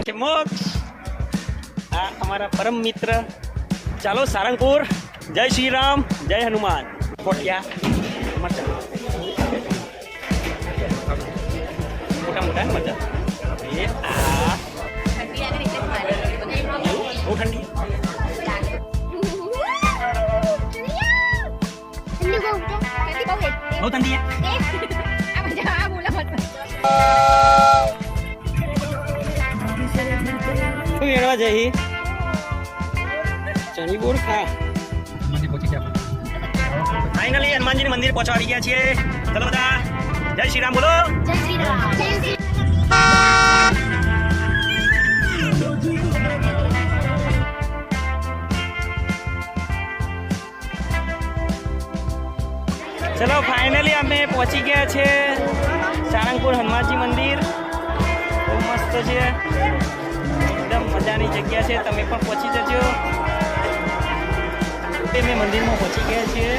કે મોક્ષ આ અમારા પરમ મિત્ર. ચાલો સારંગપુર. જય શ્રી રામ, જય હનુમાન. કોટિયા મરચા મોટા મોટા મરચા. એ આ બહુ ઠંડી. બહુ ઠંડી મેળવા જઈ ચણી બોર ખા. ફાઇનલી હનુમાનજી મંદિર પહોંચવા આવી ગયા છીએ. ચલો બધા જય શ્રી રામ બોલો. જય શ્રી રામ. ચલો ફાઇનલી અમે પહોંચી ગયા છે સારંગપુર હનુમાનજી મંદિર. બહુ મસ્ત છે, એકદમ મજાની જગ્યા છે. તમે પણ પહોંચી જજો. અમે મંદિરમાં પહોંચી ગયા છીએ.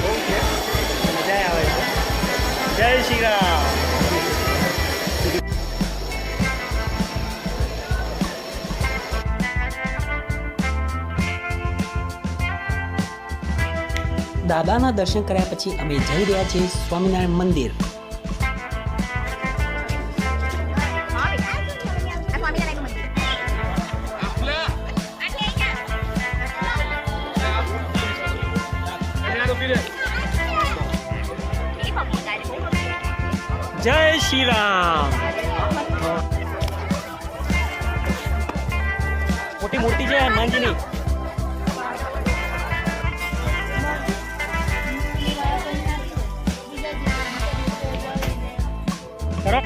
બહુ છે, મજા આવે છે. જય શ્રી રામ. દાદાના દર્શન કર્યા પછી અમે જઈ રહ્યા છીએ સ્વામિનારાયણ મંદિર. જય શ્રી રામ. મોટી મૂર્તિ છે હનુમાનજીની. ખરો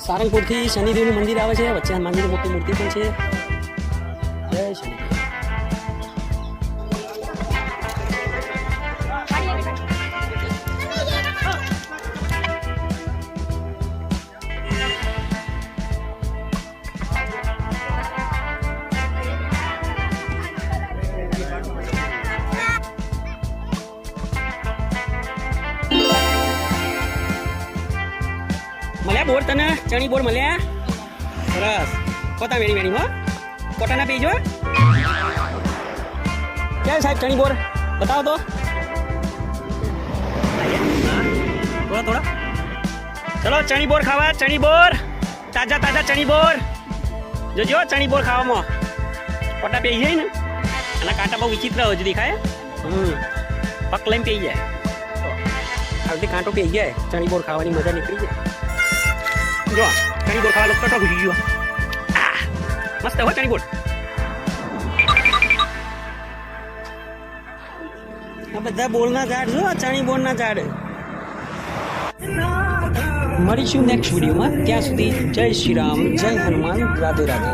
સારંગપુરથી શનિદેવનું મંદિર આવે છે. વચ્ચે હનુમાનજીની મોટી મૂર્તિ પણ છે. જય શનિદેવ. મળ્યા બોર તને? ચણી બોર મળ્યા? સરસ. કોતા વેણી વેણી હો. કોટાના પીજો. ક્યાં સાહેબ ચણી બોર બતાવો તો. થોડા થોડા. ચલો ચણી બોર ખાવા. ચણી બોર તાજા તાજા ચણી બોર. જોજો ચણી બોર ખાવામાં કોટા પી જાય ને. અને કાંટા બહુ વિચિત્ર હજુ દેખાય. પક લઈને પી જાય. આવતી કાંટો પી જાય. ચણી બોર ખાવાની મજા નીકળી જાય. જો ચણી બોર ખાવા લોકો ઘૂસી ગયો. મસ્ત હો ચણી બોર. આ બધા બોલના ઝાડ છો, ચણી બોરના ઝાડ. મળીશું નેક્સ્ટ વિડીયોમાં. ત્યાં સુધી જય શ્રી રામ, જય હનુમાન, રાધે રાધે.